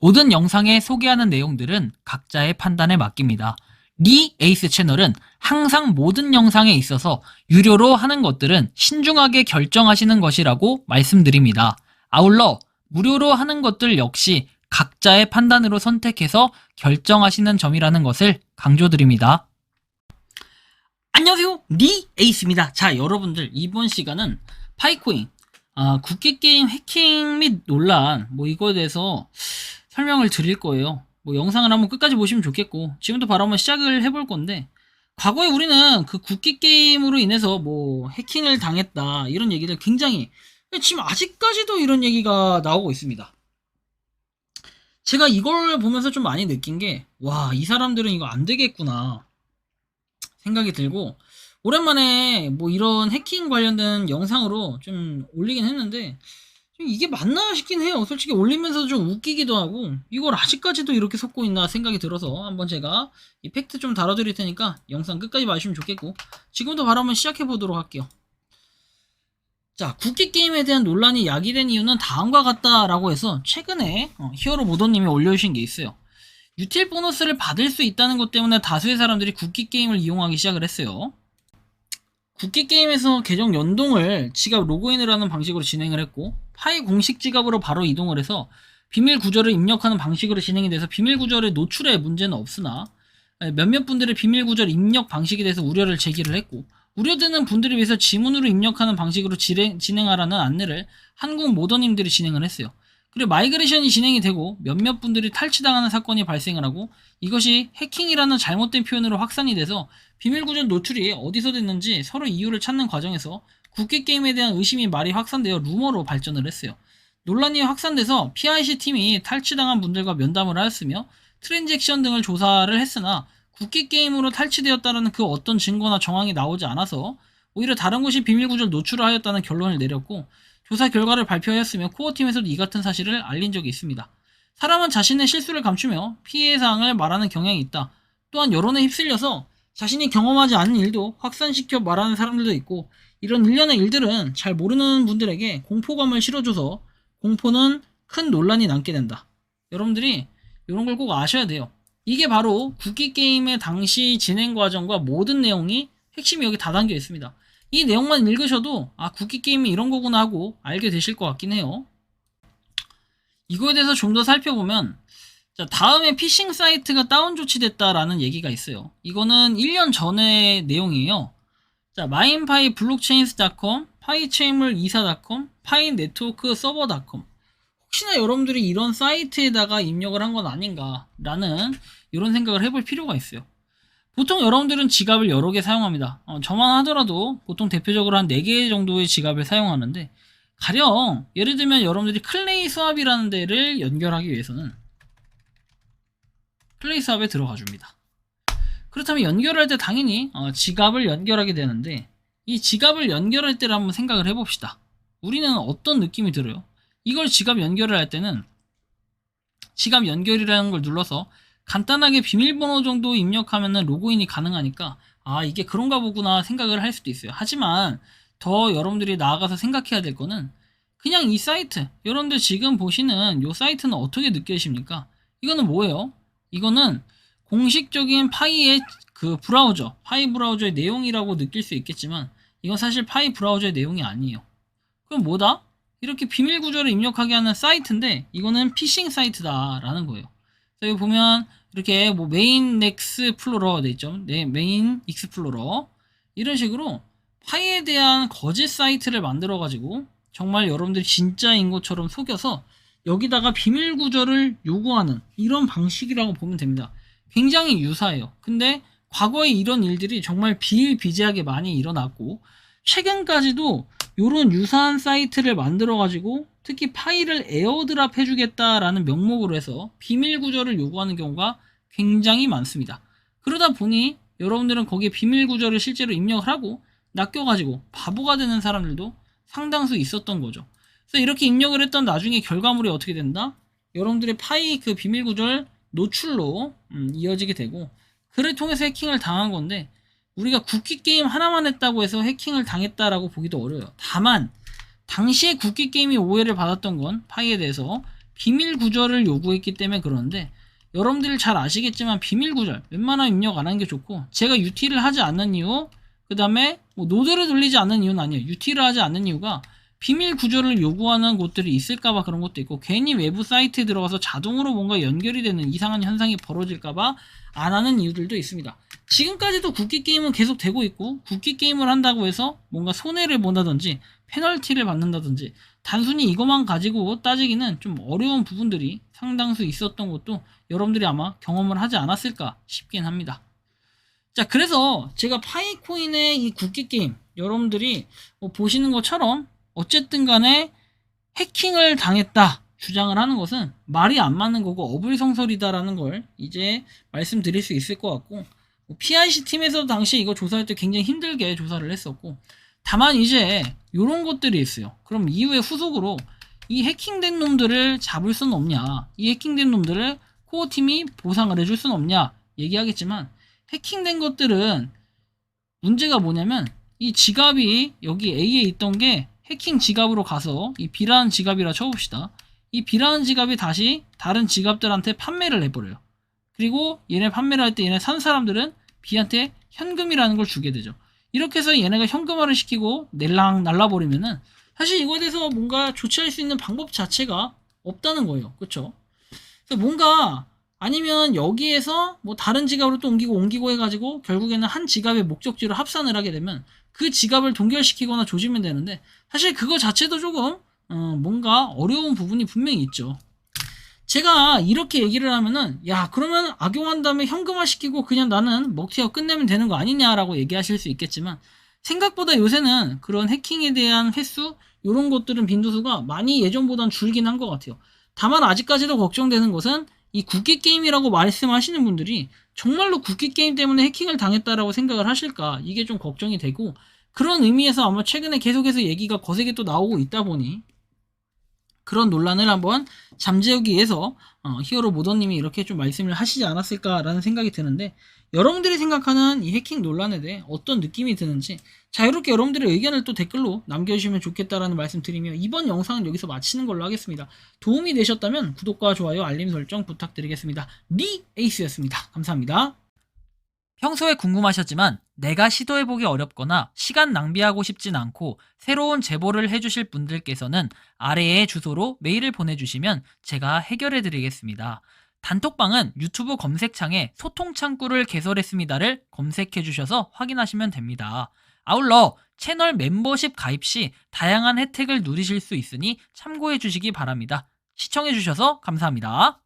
모든 영상에 소개하는 내용들은 각자의 판단에 맡깁니다. 리 에이스 채널은 항상 모든 영상에 있어서 유료로 하는 것들은 신중하게 결정하시는 것이라고 말씀드립니다. 아울러 무료로 하는 것들 역시 각자의 판단으로 선택해서 결정하시는 점이라는 것을 강조드립니다. 안녕하세요, 리 에이스입니다. 자, 여러분들 이번 시간은 파이코인 국기게임 해킹 및 논란 이거에 대해서 설명을 드릴 거예요. 영상을 한번 끝까지 보시면 좋겠고, 지금부터 바로 한번 시작을 해볼 건데, 과거에 우리는 그 국기게임으로 인해서 해킹을 당했다 이런 얘기를 굉장히, 지금 아직까지도 이런 얘기가 나오고 있습니다. 제가 이걸 보면서 좀 많이 느낀 게, 와, 이 사람들은 이거 안 되겠구나 생각이 들고, 오랜만에 이런 해킹 관련된 영상으로 좀 올리긴 했는데, 이게 맞나 싶긴 해요. 솔직히 올리면서 좀 웃기기도 하고, 이걸 아직까지도 이렇게 속고 있나 생각이 들어서 한번 제가 이 팩트 좀 다뤄드릴 테니까 영상 끝까지 봐주시면 좋겠고, 지금부터 바로 한번 시작해 보도록 할게요. 자, 국기게임에 대한 논란이 야기된 이유는 다음과 같다라고 해서 최근에 히어로 모더님이 올려주신 게 있어요. 유틸 보너스를 받을 수 있다는 것 때문에 다수의 사람들이 국기게임을 이용하기 시작을 했어요. 국기게임에서 계정 연동을 지갑 로그인을 하는 방식으로 진행을 했고, 파이 공식 지갑으로 바로 이동을 해서 비밀 구절을 입력하는 방식으로 진행이 돼서 비밀 구절의 노출에 문제는 없으나 몇몇 분들의 비밀 구절 입력 방식에 대해서 우려를 제기를 했고, 우려되는 분들을 위해서 지문으로 입력하는 방식으로 진행하라는 안내를 한국 모더님들이 진행을 했어요. 그리고 마이그레이션이 진행이 되고 몇몇 분들이 탈취당하는 사건이 발생을 하고, 이것이 해킹이라는 잘못된 표현으로 확산이 돼서 비밀 구절 노출이 어디서 됐는지 서로 이유를 찾는 과정에서 국기게임에 대한 의심이 말이 확산되어 루머로 발전을 했어요. 논란이 확산돼서 PIC 팀이 탈취당한 분들과 면담을 하였으며 트랜잭션 등을 조사를 했으나 국기게임으로 탈취되었다는 그 어떤 증거나 정황이 나오지 않아서 오히려 다른 곳이 비밀 구절 노출을 하였다는 결론을 내렸고, 조사 결과를 발표하였으며 코어팀에서도 이 같은 사실을 알린 적이 있습니다. 사람은 자신의 실수를 감추며 피해사항을 말하는 경향이 있다. 또한 여론에 휩쓸려서 자신이 경험하지 않은 일도 확산시켜 말하는 사람들도 있고, 이런 일련의 일들은 잘 모르는 분들에게 공포감을 실어줘서 공포는 큰 논란이 남게 된다. 여러분들이 이런 걸 꼭 아셔야 돼요. 이게 바로 국기게임의 당시 진행 과정과 모든 내용이 핵심이 여기 다 담겨 있습니다. 이 내용만 읽으셔도 국기게임이 이런 거구나 하고 알게 되실 것 같긴 해요. 이거에 대해서 좀 더 살펴보면, 자, 다음에 피싱 사이트가 다운 조치됐다라는 얘기가 있어요. 이거는 1년 전의 내용이에요. 자, 마인파이 블록체인스.com, 파이체인물24.com, 파이네트워크서버.com. 혹시나 여러분들이 이런 사이트에다가 입력을 한 건 아닌가라는 이런 생각을 해볼 필요가 있어요. 보통 여러분들은 지갑을 여러 개 사용합니다. 저만 하더라도 보통 대표적으로 한 4개 정도의 지갑을 사용하는데, 가령 예를 들면 여러분들이 클레이 스왑이라는 데를 연결하기 위해서는 클레이 스왑에 들어가 줍니다. 그렇다면 연결할 때 당연히 지갑을 연결하게 되는데, 이 지갑을 연결할 때를 한번 생각을 해봅시다. 우리는 어떤 느낌이 들어요? 이걸 지갑 연결을 할 때는 지갑 연결이라는 걸 눌러서 간단하게 비밀번호 정도 입력하면 로그인이 가능하니까 이게 그런가 보구나 생각을 할 수도 있어요. 하지만 더 여러분들이 나아가서 생각해야 될 거는, 그냥 이 사이트, 여러분들 지금 보시는 이 사이트는 어떻게 느껴지십니까? 이거는 뭐예요? 이거는 공식적인 파이의 그 브라우저, 파이 브라우저의 내용이라고 느낄 수 있겠지만, 이건 사실 파이 브라우저의 내용이 아니에요. 그럼 뭐다? 이렇게 비밀 구조를 입력하게 하는 사이트인데, 이거는 피싱 사이트다라는 거예요. 여기 보면 이렇게 메인 넥스플로러 돼 있죠. 네, 메인 익스플로러, 이런 식으로 파이에 대한 거짓 사이트를 만들어 가지고 정말 여러분들이 진짜인 것처럼 속여서 여기다가 비밀 구조를 요구하는 이런 방식이라고 보면 됩니다. 굉장히 유사해요. 근데 과거에 이런 일들이 정말 비일비재하게 많이 일어났고, 최근까지도 이런 유사한 사이트를 만들어 가지고 특히 파일을 에어드랍 해주겠다라는 명목으로 해서 비밀 구조를 요구하는 경우가 굉장히 많습니다. 그러다 보니 여러분들은 거기에 비밀 구조를 실제로 입력을 하고 낚여가지고 바보가 되는 사람들도 상당수 있었던 거죠. 그래서 이렇게 입력을 했던 나중에 결과물이 어떻게 된다? 여러분들의 파이 그 비밀 구절 노출로 이어지게 되고, 그를 통해서 해킹을 당한 건데, 우리가 국기게임 하나만 했다고 해서 해킹을 당했다라고 보기도 어려워요. 다만 당시에 국기게임이 오해를 받았던 건 파이에 대해서 비밀 구절을 요구했기 때문에 그런데, 여러분들이 잘 아시겠지만 비밀 구절 웬만하면 입력 안 하는 게 좋고, 제가 UT를 하지 않는 이유, 그 다음에 뭐 노드를 돌리지 않는 이유는 아니에요. UT를 하지 않는 이유가 비밀 구절을 요구하는 곳들이 있을까봐 그런 것도 있고, 괜히 외부 사이트에 들어가서 자동으로 뭔가 연결이 되는 이상한 현상이 벌어질까봐 안 하는 이유들도 있습니다. 지금까지도 국기 게임은 계속 되고 있고, 국기 게임을 한다고 해서 뭔가 손해를 본다든지 페널티를 받는다든지 단순히 이것만 가지고 따지기는 좀 어려운 부분들이 상당수 있었던 것도 여러분들이 아마 경험을 하지 않았을까 싶긴 합니다. 자, 그래서 제가 파이코인의 이 국기 게임, 여러분들이 뭐 보시는 것처럼 어쨌든 간에 해킹을 당했다 주장을 하는 것은 말이 안 맞는 거고 어불성설이다라는 걸 이제 말씀드릴 수 있을 것 같고, PIC 팀에서도 당시 이거 조사할 때 굉장히 힘들게 조사를 했었고, 다만 이제 이런 것들이 있어요. 그럼 이후에 후속으로 이 해킹된 놈들을 잡을 수는 없냐, 이 해킹된 놈들을 코어팀이 보상을 해줄 수는 없냐 얘기하겠지만, 해킹된 것들은 문제가 뭐냐면 이 지갑이 여기 A에 있던 게 해킹 지갑으로 가서 이 B라는 지갑이라 쳐봅시다. 이 B라는 지갑이 다시 다른 지갑들한테 판매를 해버려요. 그리고 얘네 판매를 할 때 얘네 산 사람들은 B한테 현금이라는 걸 주게 되죠. 이렇게 해서 얘네가 현금화를 시키고 낼랑 날라버리면은 사실 이거에 대해서 뭔가 조치할 수 있는 방법 자체가 없다는 거예요. 그쵸? 그래서 뭔가 아니면 여기에서 뭐 다른 지갑으로 또 옮기고 해가지고 결국에는 한 지갑의 목적지로 합산을 하게 되면 그 지갑을 동결시키거나 조지면 되는데, 사실 그거 자체도 조금 뭔가 어려운 부분이 분명히 있죠. 제가 이렇게 얘기를 하면은 야 그러면 악용한 다음에 현금화 시키고 그냥 나는 먹튀하고 끝내면 되는 거 아니냐라고 얘기하실 수 있겠지만, 생각보다 요새는 그런 해킹에 대한 횟수 이런 것들은 빈도수가 많이 예전보단 줄긴 한 것 같아요. 다만 아직까지도 걱정되는 것은 이 국기 게임이라고 말씀하시는 분들이 정말로 국기 게임 때문에 해킹을 당했다라고 생각을 하실까, 이게 좀 걱정이 되고, 그런 의미에서 아마 최근에 계속해서 얘기가 거세게 또 나오고 있다 보니 그런 논란을 한번 잠재우기 위해서 히어로 모더님이 이렇게 좀 말씀을 하시지 않았을까라는 생각이 드는데, 여러분들이 생각하는 이 해킹 논란에 대해 어떤 느낌이 드는지 자유롭게 여러분들의 의견을 또 댓글로 남겨주시면 좋겠다라는 말씀 드리며, 이번 영상은 여기서 마치는 걸로 하겠습니다. 도움이 되셨다면 구독과 좋아요, 알림 설정 부탁드리겠습니다. 리 에이스였습니다. 감사합니다. 평소에 궁금하셨지만 내가 시도해보기 어렵거나 시간 낭비하고 싶진 않고 새로운 제보를 해주실 분들께서는 아래의 주소로 메일을 보내주시면 제가 해결해드리겠습니다. 단톡방은 유튜브 검색창에 소통창구를 개설했습니다를 검색해주셔서 확인하시면 됩니다. 아울러 채널 멤버십 가입 시 다양한 혜택을 누리실 수 있으니 참고해주시기 바랍니다. 시청해주셔서 감사합니다.